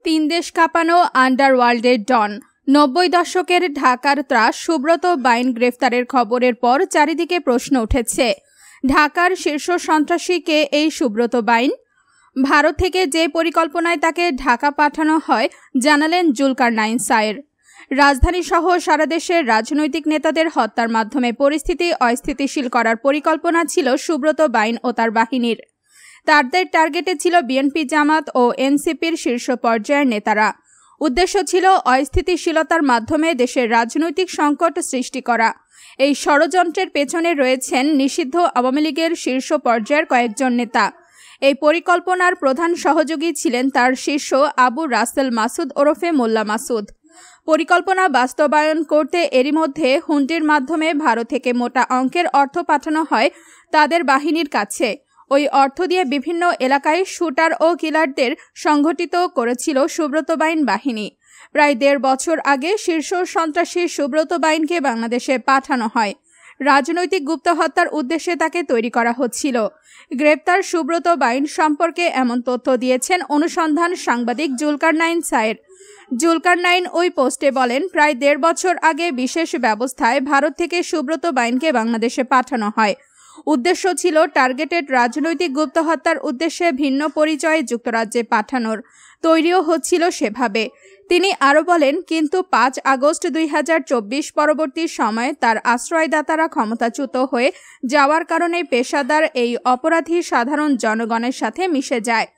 তিন দেশ কাঁপানো আন্ডারওয়ার্ল্ডের ডন। ৯০ দশকের ঢাকার ত্রাস সুব্রত বাইন গ্রেফতারের খবরের পর চারিদিকে প্রশ্ন উঠেছে, ঢাকার শীর্ষ সন্ত্রাসী কে এই সুব্রত বাইন? ভারত থেকে যে পরিকল্পনায় তাকে ঢাকা পাঠানো হয় জানালেন জুলকারনাইন সায়ের। রাজধানী সহ সারা দেশের রাজনৈতিক নেতাদের হত্যার মাধ্যমে পরিস্থিতি অস্থিতিশীল করার পরিকল্পনা ছিল সুব্রত বাইন ও তার বাহিনীর। তাদের টার্গেটে ছিল বিএনপি, জামাত ও এনসিপির শীর্ষ পর্যায়ের নেতারা। উদ্দেশ্য ছিল অস্থিতিশীলতার মাধ্যমে দেশের রাজনৈতিক সংকট সৃষ্টি করা। এই ষড়যন্ত্রের পেছনে রয়েছেন নিষিদ্ধ আওয়ামী লীগের শীর্ষ পর্যায়ের কয়েকজন নেতা। এই পরিকল্পনার প্রধান সহযোগী ছিলেন তার শিষ্য আবু রাসেল মাসুদ ওরফে মোল্লা মাসুদ। পরিকল্পনা বাস্তবায়ন করতে এরই মধ্যে হুন্ডির মাধ্যমে ভারত থেকে মোটা অঙ্কের অর্থ পাঠানো হয় তাদের বাহিনীর কাছে। ওই অর্থ দিয়ে বিভিন্ন এলাকায় শুটার ও কিলারদের সংগঠিত করেছিল সুব্রত বাইন বাহিনী। প্রায় ১.৫ বছর আগে শীর্ষ সন্ত্রাসী সুব্রত বাইনকে বাংলাদেশে পাঠানো হয়। রাজনৈতিক গুপ্ত হত্যার উদ্দেশ্যে তাকে তৈরি করা হচ্ছিল। গ্রেপ্তার সুব্রত বাইন সম্পর্কে এমন তথ্য দিয়েছেন অনুসন্ধান সাংবাদিক জুলকারনাইন সায়ের। জুলকারনাইন ওই পোস্টে বলেন, প্রায় ১.৫ বছর আগে বিশেষ ব্যবস্থায় ভারত থেকে সুব্রত বাইনকে বাংলাদেশে পাঠানো হয়। উদ্দেশ্য ছিল টার্গেটেড রাজনৈতিক গুপ্ত হত্যার উদ্দেশ্যে ভিন্ন পরিচয়ে যুক্তরাজ্যে পাঠানোর। তৈরিও হচ্ছিল সেভাবে। তিনি আরও বলেন, কিন্তু ৫ আগস্ট ২০২৪ পরবর্তী সময়ে তার আশ্রয়দাতারা ক্ষমতাচ্যুত হয়ে যাওয়ার কারণে পেশাদার এই অপরাধী সাধারণ জনগণের সাথে মিশে যায়।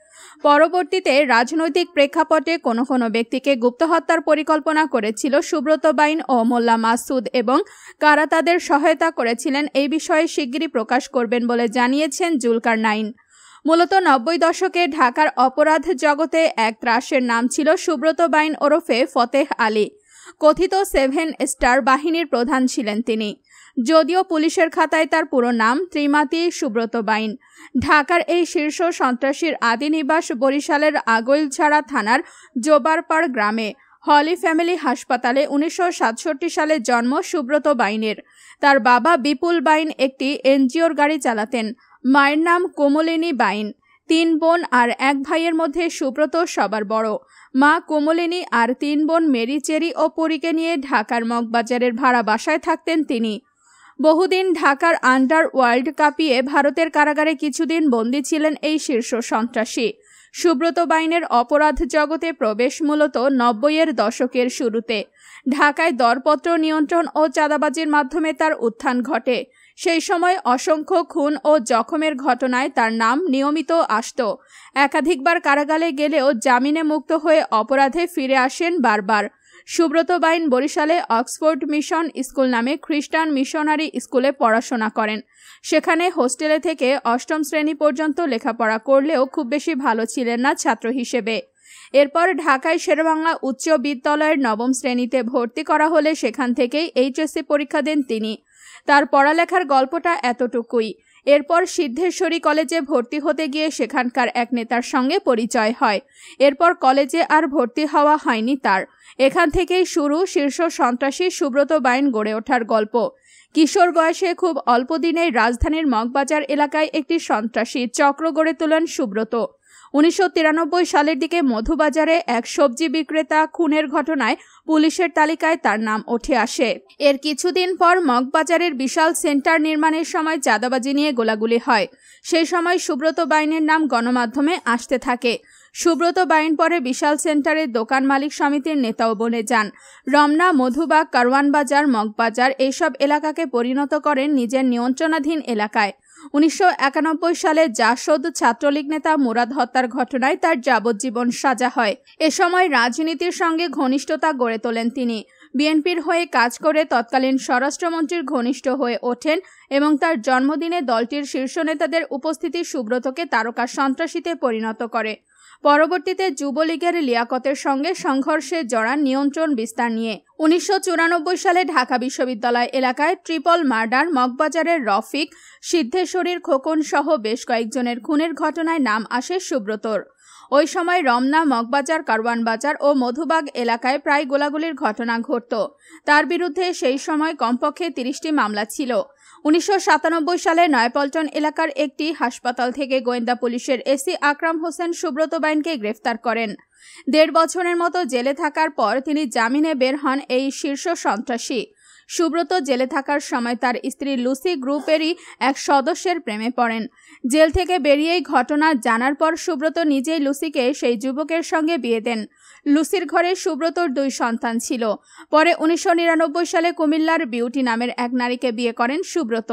পরবর্তীতে রাজনৈতিক প্রেক্ষাপটে কোনো কোনো ব্যক্তিকে গুপ্ত হত্যার পরিকল্পনা করেছিল সুব্রত বাইন ও মোল্লা মাসুদ এবং কারা তাদের সহায়তা করেছিলেন এই বিষয়ে শিগগিরই প্রকাশ করবেন বলে জানিয়েছেন জুলকারনাইন। মূলত ৯০ দশকে ঢাকার অপরাধ জগতে এক ত্রাসের নাম ছিল সুব্রত বাইন ওরফে ফতেহ আলী। কথিত 7 স্টার বাহিনীর প্রধান ছিলেন তিনি। যদিও পুলিশের খাতায় তার পুরো নাম ত্রিমাতি সুব্রত বাইন। ঢাকার এই শীর্ষ সন্ত্রাসীর আদি নিবাস বরিশালের আগৈলঝাড়া থানার জোবারপাড় গ্রামে। হলি ফ্যামিলি হাসপাতালে ১৯৬৭ সালে জন্ম সুব্রত বাইনের। তার বাবা বিপুল বাইন একটি এনজিওর গাড়ি চালাতেন। মায়ের নাম কোমলিনী বাইন। ৩ বোন আর ১ ভাইয়ের মধ্যে সুব্রত সবার বড়। মা কোমলিনী আর ৩ বোন মেরি, চেরি ও পরীকে নিয়ে ঢাকার মগবাজারের ভাড়া বাসায় থাকতেন তিনি। বহুদিন ঢাকার আন্ডারওয়ার্ল্ড কাঁপিয়ে ভারতের কারাগারে কিছুদিন বন্দী ছিলেন এই শীর্ষ সন্ত্রাসী। সুব্রত বাইনের অপরাধ জগতে প্রবেশ মূলত ৯০-এর দশকের শুরুতে। ঢাকায় দরপত্র নিয়ন্ত্রণ ও চাঁদাবাজির মাধ্যমে তার উত্থান ঘটে। সেই সময় অসংখ্য খুন ও জখমের ঘটনায় তার নাম নিয়মিত আসত। একাধিকবার কারাগারে গেলেও জামিনে মুক্ত হয়ে অপরাধে ফিরে আসেন বারবার। সুব্রত বাইন বরিশালে অক্সফোর্ড মিশন স্কুল নামে খ্রিস্টান মিশনারি স্কুলে পড়াশোনা করেন। সেখানে হোস্টেলে থেকে ৮ম শ্রেণী পর্যন্ত লেখাপড়া করলেও খুব বেশি ভালো ছিলেন না ছাত্র হিসেবে। এরপর ঢাকায় শেরেবাংলা উচ্চ বিদ্যালয়ের ৯ম শ্রেণীতে ভর্তি করা হলে সেখান থেকেই এইচএসসি পরীক্ষা দেন তিনি। তার পড়ালেখার গল্পটা এতটুকুই। এরপর সিদ্ধেশ্বরী কলেজে ভর্তি হতে গিয়ে সেখানকার এক নেতার সঙ্গে পরিচয় হয়। এরপর কলেজে আর ভর্তি হওয়া হয়নি তার। এখান থেকেই শুরু শীর্ষ সন্ত্রাসী সুব্রত বাইন গড়ে ওঠার গল্প। কিশোর বয়সে খুব অল্প দিনেই রাজধানীর মগবাজার এলাকায় একটি সন্ত্রাসী চক্র গড়ে তোলেন সুব্রত। ১৯৯৩ সালের দিকে মধুবাজারে এক সবজি বিক্রেতা খুনের ঘটনায় পুলিশের তালিকায় তার নাম উঠে আসে। এর কিছুদিন পর মগবাজারের বিশাল সেন্টার নির্মাণের সময় চাঁদাবাজি নিয়ে গোলাগুলি হয়। সেই সময় সুব্রত বাইনের নাম গণমাধ্যমে আসতে থাকে। সুব্রত বাইন পরে বিশাল সেন্টারের দোকান মালিক সমিতির নেতাও বনে যান। রমনা, মধুবাগ, কারওয়ানবাজার, মগবাজার এইসব এলাকাকে পরিণত করেন নিজের নিয়ন্ত্রণাধীন এলাকায়। ১৯৯১ সালে জাসদ ছাত্রলীগ নেতা মুরাদ হত্যার ঘটনায় তার যাবজ্জীবন সাজা হয়। এ সময় রাজনীতির সঙ্গে ঘনিষ্ঠতা গড়ে তোলেন তিনি। বিএনপির হয়ে কাজ করে তৎকালীন স্বরাষ্ট্রমন্ত্রীর ঘনিষ্ঠ হয়ে ওঠেন এবং তার জন্মদিনে দলটির শীর্ষ নেতাদের উপস্থিতি সুব্রতকে তারকা সন্ত্রাসীতে পরিণত করে। পরবর্তীতে যুবলীগের লিয়াকতের সঙ্গে সংঘর্ষে জড়ান নিয়ন্ত্রণ বিস্তার নিয়ে। ১৯৯৪ সালে ঢাকা বিশ্ববিদ্যালয় এলাকায় ট্রিপল মার্ডার, মগবাজারের রফিক, সিদ্ধেশ্বরীর খোকন সহ বেশ কয়েকজনের খুনের ঘটনায় নাম আসে সুব্রতর। ওই সময় রমনা, মগবাজার, কারওয়ানবাজার ও মধুবাগ এলাকায় প্রায় গোলাগুলির ঘটনা ঘটত। তার বিরুদ্ধে সেই সময় কমপক্ষে ৩০টি মামলা ছিল। 1997 সালে নয়াপল্টন এলাকার একটি হাসপাতাল থেকে গোয়েন্দা পুলিশের এসি আকরাম হোসেন সুব্রত বাইনকে গ্রেফতার করেন। 1.5 বছরের মতো জেলে থাকার পর তিনি জামিনে বের হন। এই শীর্ষ সন্ত্রাসী সুব্রত জেলে থাকার সময় তার স্ত্রী লুসি গ্রুপেরই এক সদস্যের প্রেমে পড়েন। জেল থেকে বেরিয়েই ঘটনা জানার পর সুব্রত নিজেই লুসিকে সেই যুবকের সঙ্গে বিয়ে দেন। লুসির ঘরে সুব্রতর 2 সন্তান ছিল। পরে 1999 সালে কুমিল্লার বিউটি নামের এক নারীকে বিয়ে করেন সুব্রত,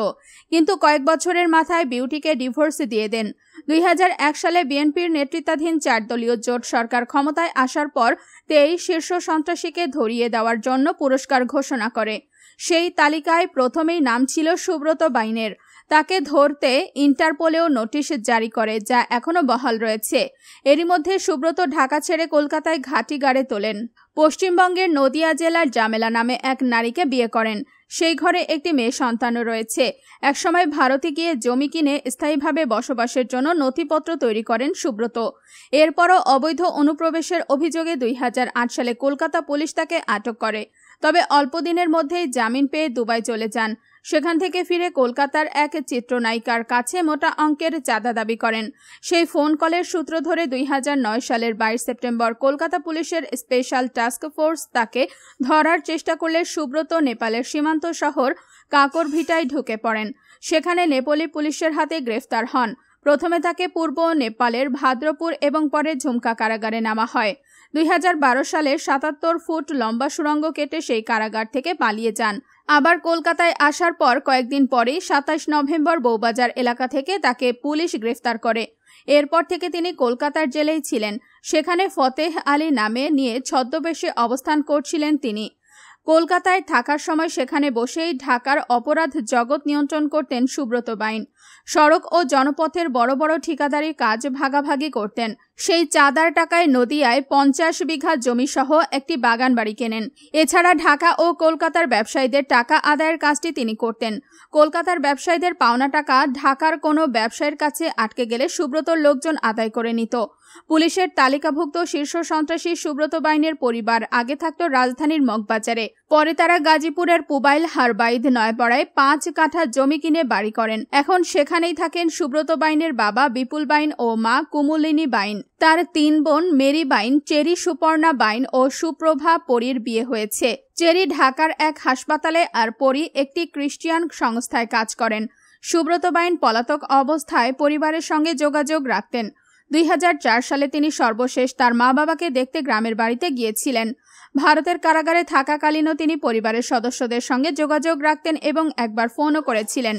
কিন্তু কয়েক বছরের মাথায় বিউটিকে ডিভোর্স দিয়ে দেন। 2001 সালে বিএনপির নেতৃত্বাধীন 4 দলীয় জোট সরকার ক্ষমতায় আসার পর 23 শীর্ষ সন্ত্রাসীকে ধরিয়ে দেওয়ার জন্য পুরস্কার ঘোষণা করে। সেই তালিকায় প্রথমেই নাম ছিল সুব্রত বাইনের। তাকে ধরতে ইন্টারপোলেও নোটিশ জারি করে, যা এখনো বহাল রয়েছে। এরই মধ্যে সুব্রত ঢাকা ছেড়ে কলকাতায় ঘাঁটি গাড়ে তোলেন। পশ্চিমবঙ্গের নদিয়া জেলার জামেলা নামে এক নারীকে বিয়ে করেন। সেই ঘরে একটি মেয়ে সন্তানও রয়েছে। একসময় ভারতে গিয়ে জমি কিনে স্থায়ীভাবে বসবাসের জন্য নথিপত্র তৈরি করেন সুব্রত। এরপরও অবৈধ অনুপ্রবেশের অভিযোগে 2008 সালে কলকাতা পুলিশ তাকে আটক করে। তবে অল্প দিনের মধ্যেই জামিন পেয়ে দুবাই চলে যান। সেখান থেকে ফিরে কলকাতার এক চিত্রনায়িকার কাছে মোটা অঙ্কের চাঁদা দাবি করেন। সেই ফোন কলের সূত্র ধরে 2009 সালের 22 সেপ্টেম্বর কলকাতা পুলিশের স্পেশাল টাস্ক ফোর্স তাকে ধরার চেষ্টা করলে সুব্রত নেপালের সীমান্ত শহর কাকরভিটায় ঢুকে পড়েন। সেখানে নেপালি পুলিশের হাতে গ্রেফতার হন। প্রথমে তাকে পূর্ব নেপালের ভাদ্রপুর এবং পরে ঝুমকা কারাগারে নেওয়া হয়। 2012 সালে 77 ফুট লম্বা সুড়ঙ্গ কেটে সেই কারাগার থেকে পালিয়ে যান। আবার কলকাতায় আসার পর কয়েকদিন পরেই 27 নভেম্বর বউবাজার এলাকা থেকে তাকে পুলিশ গ্রেফতার করে। এরপর থেকে তিনি কলকাতার জেলেই ছিলেন। সেখানে ফতেহ আলী নামে নিয়ে ছদ্মবেশে অবস্থান করছিলেন তিনি। কলকাতায় থাকার সময় সেখানে বসেই ঢাকার অপরাধ জগৎ নিয়ন্ত্রণ করতেন সুব্রত বাইন। সড়ক ও জনপথের বড় বড় ঠিকাদারি কাজ ভাগাভাগি করতেন। সেই চাঁদার টাকায় নদিয়ায় 50 বিঘা জমি সহ একটি বাগান বাড়ি কেনেন। এছাড়া ঢাকা ও কলকাতার ব্যবসায়ীদের টাকা আদায়ের কাজটি তিনি করতেন। কলকাতার ব্যবসায়ীদের পাওনা টাকা ঢাকার কোনো ব্যবসায়ীর কাছে আটকে গেলে সুব্রতর লোকজন আদায় করে নিত। পুলিশের তালিকাভুক্ত শীর্ষ সন্ত্রাসী সুব্রত বাইনের পরিবার আগে থাকত রাজধানীর মগবাজারে। পরে তারা গাজীপুরের পুবাইল হারবাইদ নয়পাড়ায় 5 কাঠা জমি কিনে বাড়ি করেন। এখন সেখানেই থাকেন সুব্রত বাইনের বাবা বিপুল বাইন ও মা কুমুলিনী বাইন। তার 3 বোন মেরি বাইন, চেরি সুপর্ণা বাইন ও সুপ্রভা পরীর বিয়ে হয়েছে। চেরি ঢাকার এক হাসপাতালে আর পরী একটি খ্রিস্টিয়ান সংস্থায় কাজ করেন। সুব্রত বাইন পলাতক অবস্থায় পরিবারের সঙ্গে যোগাযোগ রাখতেন। 2004 সালে তিনি সর্বশেষ তার মা বাবাকে দেখতে গ্রামের বাড়িতে গিয়েছিলেন। ভারতের কারাগারে থাকাকালীনও তিনি পরিবারের সদস্যদের সঙ্গে যোগাযোগ রাখতেন এবং একবার ফোনও করেছিলেন।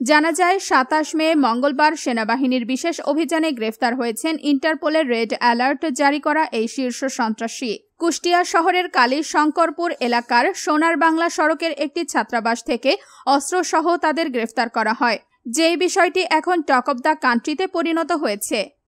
জানা যায় 27 মে মঙ্গলবার সেনাবাহিনীর বিশেষ অভিযানে গ্রেফতার হয়েছেন ইন্টারপোলের রেড অ্যালার্ট জারি করা এই শীর্ষ সন্ত্রাসী। কুষ্টিয়া শহরের কালী শঙ্করপুর এলাকার সোনার বাংলা সড়কের একটি ছাত্রাবাস থেকে অস্ত্রসহ তাদের গ্রেফতার করা হয়। যেই বিষয়টি এখন টক অব দ্য কান্ট্রিতে পরিণত হয়েছে।